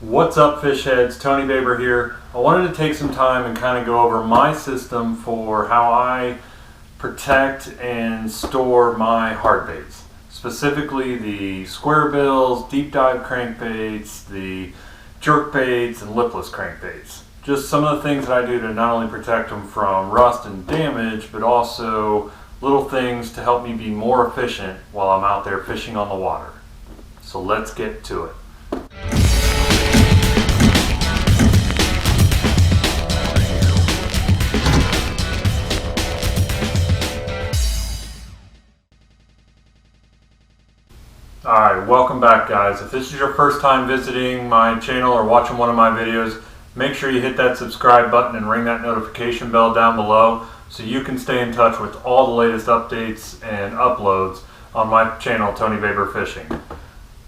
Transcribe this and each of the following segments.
What's up, fish heads? Tony Baber here. I wanted to take some time and kind of go over my system for how I protect and store my hard baits. Specifically the square bills, deep dive crankbaits, the jerk baits, and lipless crankbaits. Just some of the things that I do to not only protect them from rust and damage, but also little things to help me be more efficient while I'm out there fishing on the water. So let's get to it. Alright, welcome back guys. If this is your first time visiting my channel or watching one of my videos, make sure you hit that subscribe button and ring that notification bell down below so you can stay in touch with all the latest updates and uploads on my channel, Tony Baber Fishing.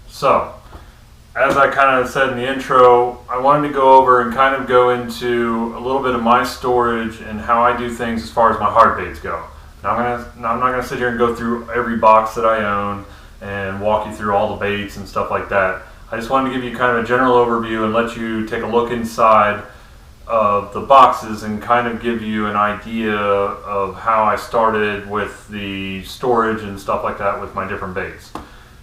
So, as I kind of said in the intro, I wanted to go over and kind of go into a little bit of my storage and how I do things as far as my hard baits go. Now I'm not going to sit here and go through every box that I own and walk you through all the baits and stuff like that. I just wanted to give you kind of a general overview and let you take a look inside of the boxes and kind of give you an idea of how I started with the storage and stuff like that with my different baits.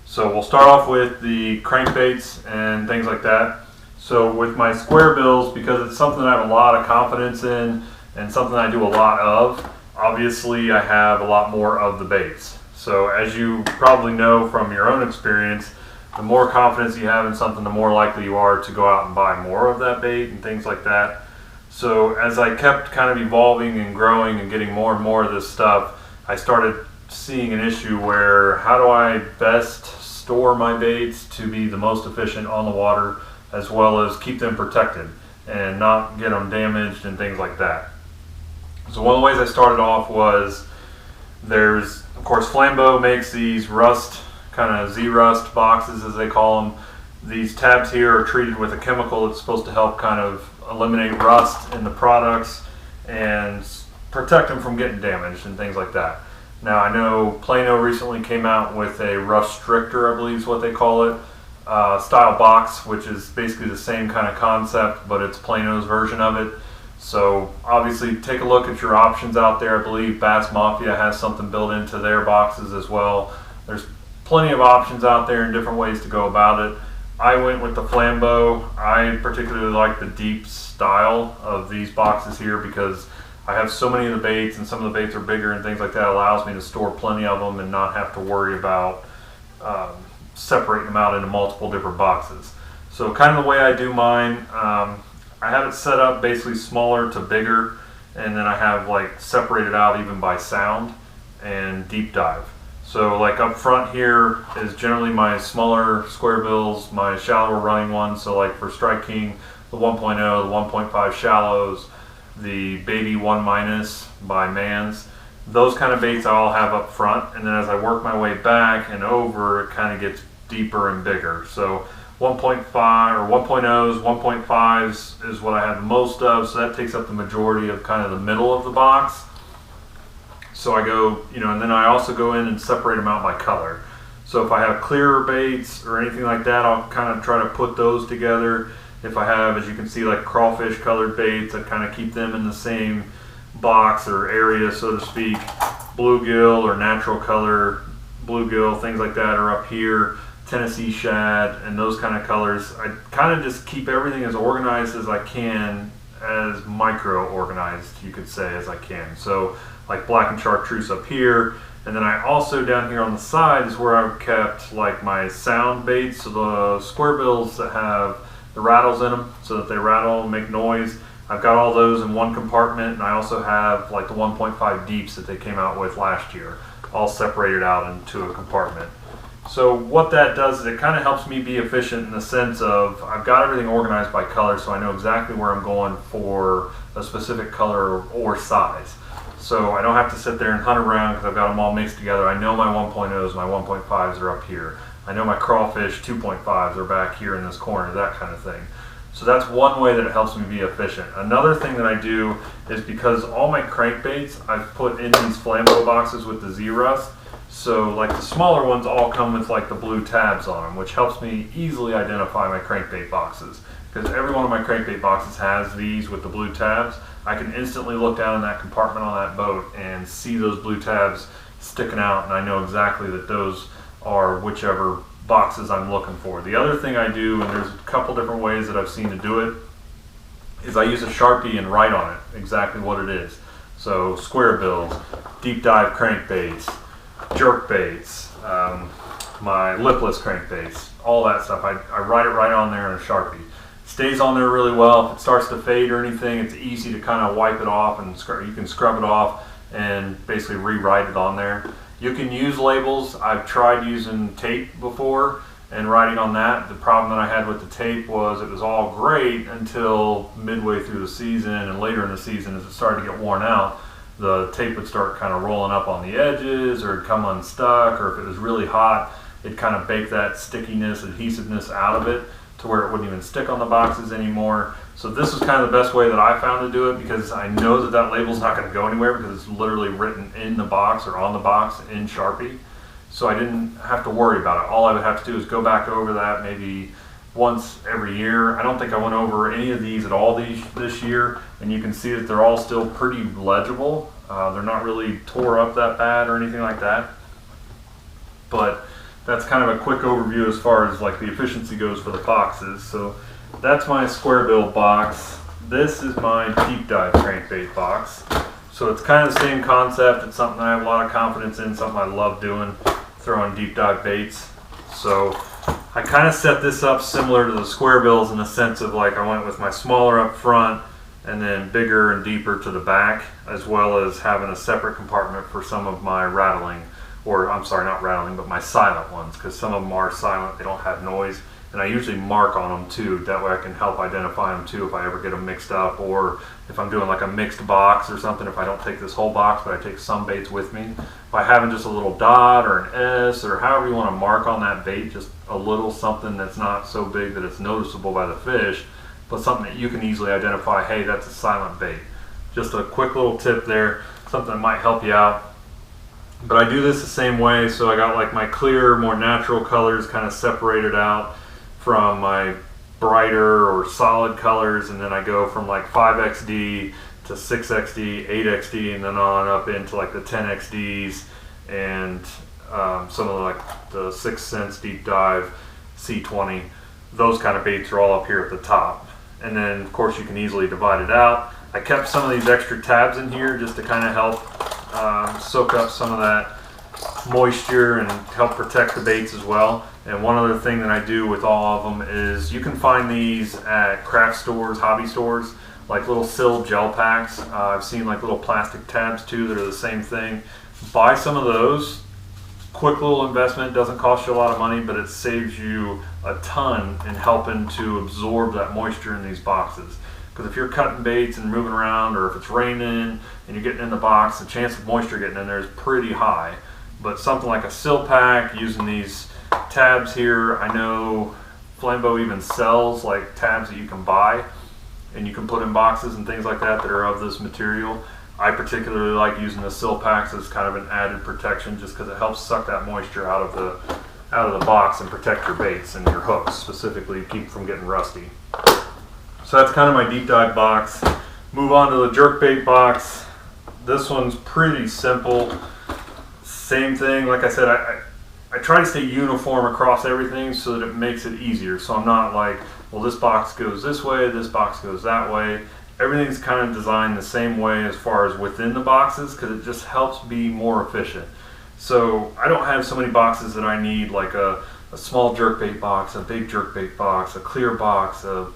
So we'll start off with the crankbaits and things like that. So with my square bills, because it's something I have a lot of confidence in and something I do a lot of, obviously I have a lot more of the baits. So as you probably know from your own experience, the more confidence you have in something, the more likely you are to go out and buy more of that bait and things like that. So as I kept kind of evolving and growing and getting more and more of this stuff, I started seeing an issue where how do I best store my baits to be the most efficient on the water, as well as keep them protected and not get them damaged and things like that. So one of the ways I started off was of course, Flambeau makes these rust, kind of Z-rust boxes as they call them. These tabs here are treated with a chemical that's supposed to help kind of eliminate rust in the products and protect them from getting damaged and things like that. Now I know Plano recently came out with a rust stricter, I believe is what they call it, style box, which is basically the same kind of concept, but it's Plano's version of it. So obviously take a look at your options out there. I believe Bass Mafia has something built into their boxes as well. There's plenty of options out there and different ways to go about it. I went with the Flambeau. I particularly like the deep style of these boxes here because I have so many of the baits and some of the baits are bigger and things like that. It allows me to store plenty of them and not have to worry about separating them out into multiple different boxes. So kind of the way I do mine, I have it set up basically smaller to bigger, and then I have like separated out even by sound and deep dive. So like up front here is generally my smaller square bills, my shallower running ones. So like for Strike King, the 1.0, the 1.5 shallows, the Baby 1- by Mans. Those kind of baits I all have up front, and then as I work my way back and over, it kind of gets deeper and bigger. So 1.5 or 1.0s, 1.5s is what I have the most of, so that takes up the majority of kind of the middle of the box. So I go, and then I also go in and separate them out by color. So if I have clearer baits or anything like that, I'll kind of try to put those together. If I have, as you can see, like crawfish colored baits, I kind of keep them in the same box or area, so to speak. Bluegill or natural color bluegill, things like that are up here. Tennessee shad and those kind of colors. I kind of just keep everything as organized as I can, as micro organized you could say as I can. So like black and chartreuse up here, and then I also down here on the side is where I've kept like my sound baits, so the square bills that have the rattles in them so that they rattle and make noise. I've got all those in one compartment, and I also have like the 1.5 deeps that they came out with last year, all separated out into a compartment. So what that does is it kind of helps me be efficient in the sense of I've got everything organized by color, so I know exactly where I'm going for a specific color or size. So I don't have to sit there and hunt around because I've got them all mixed together. I know my 1.0s, my 1.5s are up here. I know my crawfish 2.5s are back here in this corner, that kind of thing. So that's one way that it helps me be efficient. Another thing that I do is because all my crankbaits I've put in these Flambeau boxes with the Z-Rust, So like the smaller ones all come with like the blue tabs on them, which helps me easily identify my crankbait boxes. Because every one of my crankbait boxes has these with the blue tabs. I can instantly look down in that compartment on that boat and see those blue tabs sticking out, and I know exactly that those are whichever boxes I'm looking for. The other thing I do, and there's a couple different ways that I've seen to do it, is I use a Sharpie and write on it exactly what it is. So square bills, deep dive crankbaits, jerk baits, my lipless crankbaits, all that stuff. I write it right on there in a Sharpie. Stays on there really well. If it starts to fade or anything, it's easy to kind of wipe it off, and you can scrub it off and basically rewrite it on there. You can use labels. I've tried using tape before and writing on that. The problem that I had with the tape was it was all great until midway through the season, and later in the season as it started to get worn out, the tape would start kind of rolling up on the edges, or it'd come unstuck, or if it was really hot, it'd kind of bake that stickiness, adhesiveness out of it to where it wouldn't even stick on the boxes anymore. So this is kind of the best way that I found to do it, because I know that that label's not going to go anywhere because it's literally written in the box or on the box in Sharpie. So I didn't have to worry about it. All I would have to do is go back over that maybe once every year. I don't think I went over any of these at all this year, and you can see that they're all still pretty legible. They're not really tore up that bad or anything like that. But that's kind of a quick overview as far as like the efficiency goes for the boxes. So that's my square bill box. This is my deep dive crankbait box. So it's kind of the same concept. It's something I have a lot of confidence in, something I love doing, throwing deep dive baits. So I kind of set this up similar to the square bills in the sense of like I went with my smaller up front and then bigger and deeper to the back, as well as having a separate compartment for some of my rattling, or I'm sorry, not rattling, but my silent ones, because some of them are silent, they don't have noise. And I usually mark on them too, that way I can help identify them too if I ever get them mixed up, or if I'm doing like a mixed box or something, if I don't take this whole box but I take some baits with me. If I have just a little dot or an S or however you want to mark on that bait, just a little something that's not so big that it's noticeable by the fish, but something that you can easily identify, hey, that's a silent bait. Just a quick little tip there, something that might help you out. But I do this the same way, so I got like my clear, more natural colors kind of separated out from my brighter or solid colors, and then I go from like 5XD to 6XD, 8XD, and then on up into like the 10XDs and some of like the 6 Sense Deep Dive C20. Those kind of baits are all up here at the top. And then of course you can easily divide it out. I kept some of these extra tabs in here just to kind of help soak up some of that moisture and help protect the baits as well. And one other thing that I do with all of them is you can find these at craft stores, hobby stores, like little sill gel packs. I've seen like little plastic tabs too that are the same thing. Buy some of those. Quick little investment, doesn't cost you a lot of money, but it saves you a ton in helping to absorb that moisture in these boxes. Because if you're cutting baits and moving around, or if it's raining and you're getting in the box, the chance of moisture getting in there is pretty high. But something like a sill pack, using these tabs here, I know Flambeau even sells like tabs that you can buy and you can put in boxes and things like that that are of this material. I particularly like using the sill packs as kind of an added protection, just because it helps suck that moisture out of the box and protect your baits and your hooks specifically, keep them from getting rusty. So that's kind of my deep dive box. Move on to the jerkbait box. This one's pretty simple. Same thing, like I said, I try to stay uniform across everything so that it makes it easier. So I'm not like, well, this box goes this way, this box goes that way. Everything's kind of designed the same way as far as within the boxes, because it just helps be more efficient. So I don't have so many boxes that I need, like a small jerkbait box, a big jerkbait box, a clear box, a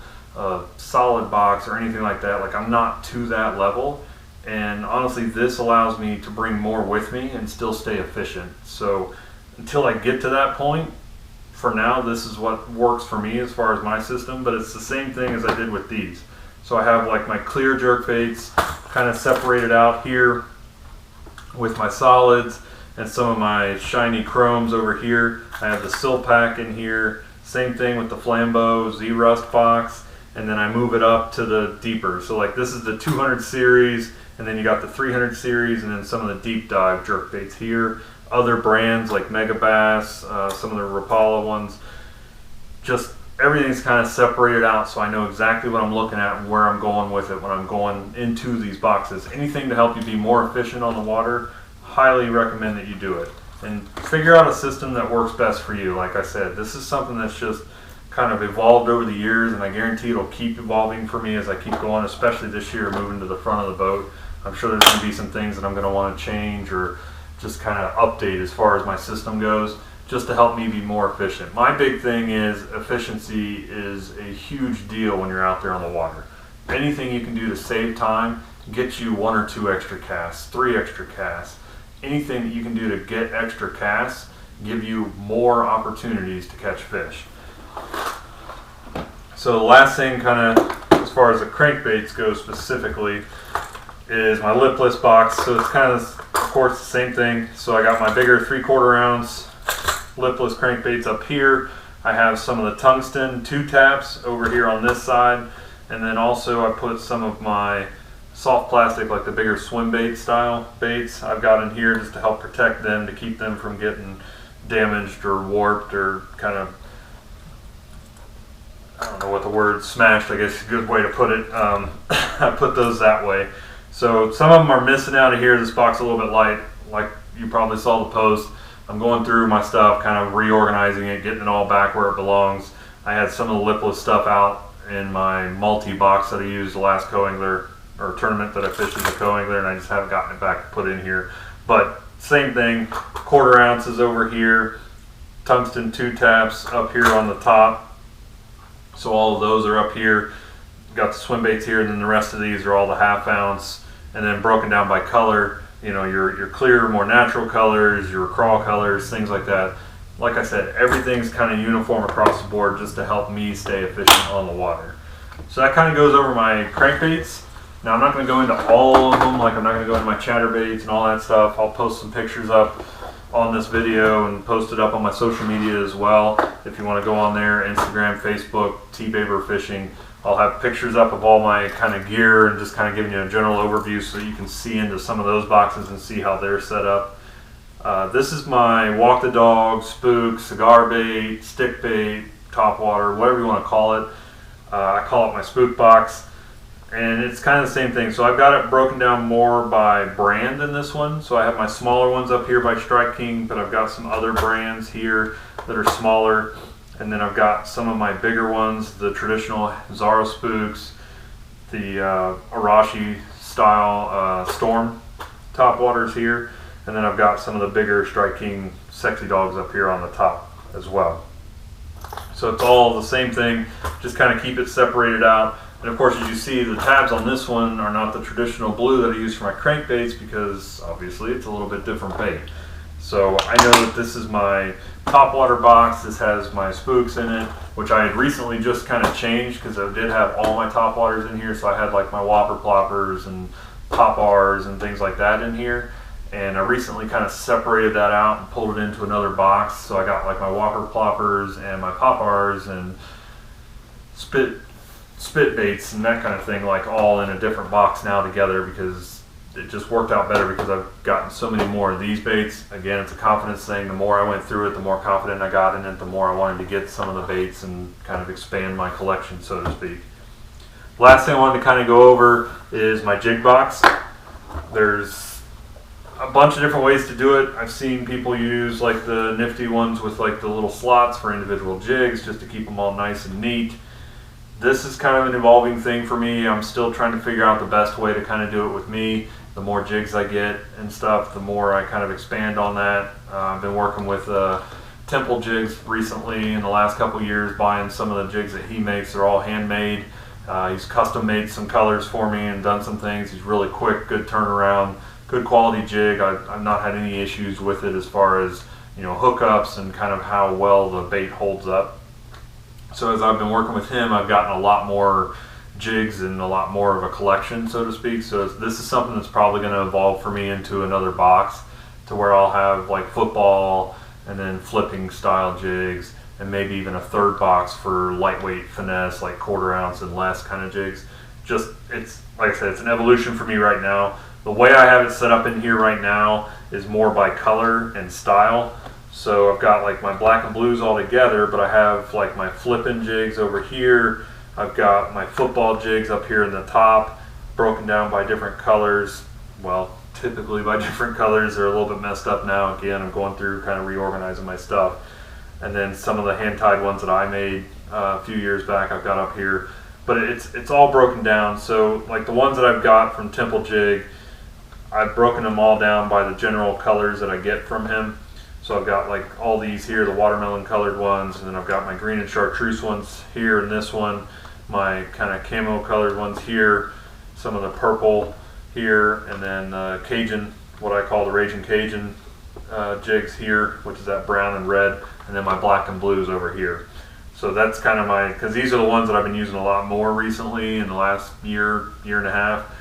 solid box, or anything like that. Like, I'm not to that level. And honestly, this allows me to bring more with me and still stay efficient. So until I get to that point, for now, this is what works for me as far as my system, but it's the same thing as I did with these. So I have like my clear jerkbaits kind of separated out here with my solids, and some of my shiny chromes over here. I have the sill pack in here. Same thing with the Flambeau Z-Rust box, and then I move it up to the deeper. So like this is the 200 series, and then you got the 300 series, and then some of the deep dive jerkbaits here. other brands like Mega Bass, some of the Rapala ones. Just everything's kind of separated out, so I know exactly what I'm looking at and where I'm going with it when I'm going into these boxes. Anything to help you be more efficient on the water, highly recommend that you do it. And figure out a system that works best for you. Like I said, this is something that's just kind of evolved over the years, and I guarantee it'll keep evolving for me as I keep going, especially this year moving to the front of the boat. I'm sure there's going to be some things that I'm going to want to change or just kind of update as far as my system goes, just to help me be more efficient. My big thing is efficiency is a huge deal when you're out there on the water. Anything you can do to save time, get you 1 or 2 extra casts, 3 extra casts. Anything that you can do to get extra casts, give you more opportunities to catch fish. So the last thing, kind of as far as the crankbaits go specifically, is my Lipless box. So it's kind of course the same thing. So I got my bigger 3/4 ounce Lipless crankbaits up here. I have some of the tungsten 2-taps over here on this side, and then also I put some of my soft plastic, like the bigger swim bait style baits I've got in here, just to help protect them, to keep them from getting damaged or warped or kind of, I don't know what the word, smashed, I guess is a good way to put it. I put those that way. So some of them are missing out of here. This box is a little bit light, like you probably saw the post. I'm going through my stuff, kind of reorganizing it, getting it all back where it belongs. I had some of the Lipless stuff out in my multi-box that I used the last co-angler or tournament that I fished as a co-angler, and I just haven't gotten it back to put in here. But same thing, 1/4 ounces over here, tungsten 2-taps up here on the top. So all of those are up here. Got the swim baits here, and then the rest of these are all the 1/2 ounce, and then broken down by color. You know, your clear, more natural colors, your crawl colors, things like that. Like I said, everything's kind of uniform across the board just to help me stay efficient on the water. So that kind of goes over my crankbaits. Now I'm not going to go into all of them, like I'm not going to go into my chatterbaits and all that stuff. I'll post some pictures up on this video and post it up on my social media as well. If you want to go on there, Instagram, Facebook, T-Baber Fishing. I'll have pictures up of all my kind of gear and just kind of giving you a general overview so you can see into some of those boxes and see how they're set up. This is my walk the dog, spook, cigar bait, stick bait, topwater, whatever you want to call it. I call it my spook box, and it's kind of the same thing. So I've got it broken down more by brand in this one. So I have my smaller ones up here by Strike King, but I've got some other brands here that are smaller. And then I've got some of my bigger ones, the traditional Zaro spooks, the Arashi style Storm topwaters here. And then I've got some of the bigger Strike King Sexy Dogs up here on the top as well. So it's all the same thing, just kind of keep it separated out. And of course, as you see, the tabs on this one are not the traditional blue that I use for my crankbaits, because obviously it's a little bit different bait. So I know that this is my topwater box. This has my spooks in it, which I had recently just kind of changed because I did have all my topwaters in here. So I had like my whopper ploppers and pop R's and things like that in here. And I recently kind of separated that out and pulled it into another box. So I got like my whopper ploppers and my pop R's and spit baits and that kind of thing, like all in a different box now together, because it just worked out better because I've gotten so many more of these baits. Again, it's a confidence thing. The more I went through it, the more confident I got in it, the more I wanted to get some of the baits and kind of expand my collection, so to speak. Last thing I wanted to kind of go over is my jig box. There's a bunch of different ways to do it. I've seen people use like the nifty ones with like the little slots for individual jigs just to keep them all nice and neat. This is kind of an evolving thing for me. I'm still trying to figure out the best way to kind of do it with me. The more jigs I get and stuff, the more I kind of expand on that. I've been working with Temple Jigs recently in the last couple years, buying some of the jigs that he makes. They're all handmade. He's custom made some colors for me and done some things. He's really quick, good turnaround, good quality jig. I've not had any issues with it as far as, you know, hookups and kind of how well the bait holds up. So as I've been working with him, I've gotten a lot more jigs and a lot more of a collection, so to speak. So this is something that's probably going to evolve for me into another box, to where I'll have like football and then flipping style jigs, and maybe even a third box for lightweight finesse, like 1/4 ounce and less kind of jigs. Just, it's like I said, it's an evolution for me right now. The way I have it set up in here right now is more by color and style. So I've got like my black and blues all together, but I have like my flipping jigs over here. I've got my football jigs up here in the top, broken down by different colors. Well, typically by different colors. They're a little bit messed up now. Again, I'm going through kind of reorganizing my stuff. And then some of the hand-tied ones that I made a few years back I've got up here. But it's all broken down. So like the ones that I've got from Temple Jig, I've broken them all down by the general colors that I get from him. So I've got like all these here, the watermelon colored ones, and then I've got my green and chartreuse ones here in this one, my kind of camo colored ones here, some of the purple here, and then Cajun, what I call the Raging Cajun jigs here, which is that brown and red, and then my black and blues over here. So that's kind of my, because these are the ones that I've been using a lot more recently in the last year and a half.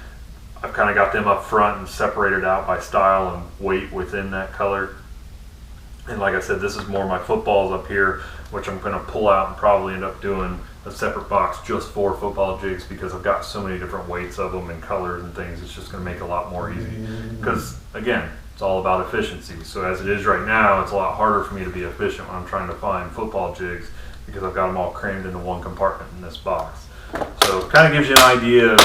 I've kind of got them up front and separated out by style and weight within that color. And like I said, this is more my footballs up here, which I'm going to pull out and probably end up doing a separate box just for football jigs, because I've got so many different weights of them and colors and things. It's just going to make it a lot more easy, because again, it's all about efficiency. So as it is right now, it's a lot harder for me to be efficient when I'm trying to find football jigs, because I've got them all crammed into one compartment in this box. So it kind of gives you an idea of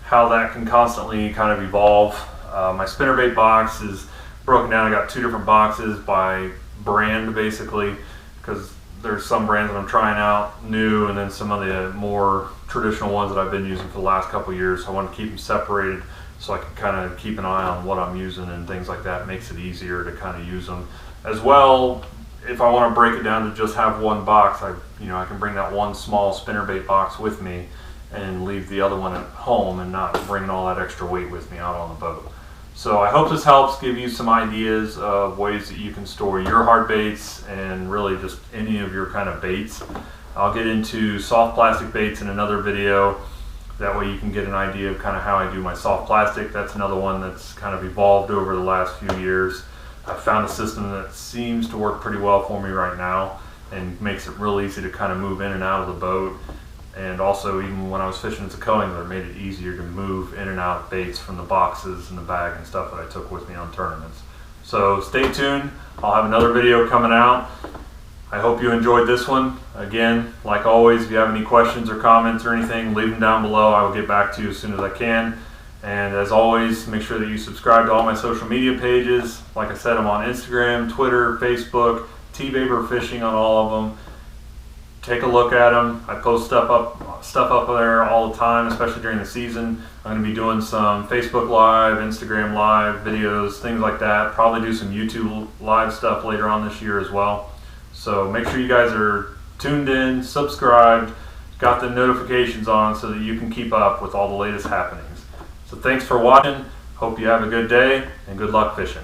how that can constantly kind of evolve. My spinnerbait box is broken down. I got two different boxes by brand, basically, because there's some brands that I'm trying out new, and then some of the more traditional ones that I've been using for the last couple of years. So I want to keep them separated so I can kind of keep an eye on what I'm using and things like that. It makes it easier to kind of use them as well. If I want to break it down to just have one box, I can bring that one small spinnerbait box with me and leave the other one at home and not bringing all that extra weight with me out on the boat. So I hope this helps give you some ideas of ways that you can store your hard baits and really just any of your kind of baits. I'll get into soft plastic baits in another video. That way you can get an idea of kind of how I do my soft plastic. That's another one that's kind of evolved over the last few years. I found a system that seems to work pretty well for me right now and makes it real easy to kind of move in and out of the boat. And also, even when I was fishing as a co-angler, it made it easier to move in and out baits from the boxes and the bag and stuff that I took with me on tournaments. So stay tuned. I'll have another video coming out. I hope you enjoyed this one. Again, like always, if you have any questions or comments or anything, leave them down below. I will get back to you as soon as I can. And as always, make sure that you subscribe to all my social media pages. Like I said, I'm on Instagram, Twitter, Facebook, T-Vapor Fishing on all of them. Take a look at them. I post stuff up there all the time, especially during the season. I'm going to be doing some Facebook Live, Instagram Live videos, things like that. Probably do some YouTube Live stuff later on this year as well. So make sure you guys are tuned in, subscribed, got the notifications on so that you can keep up with all the latest happenings. So thanks for watching. Hope you have a good day and good luck fishing.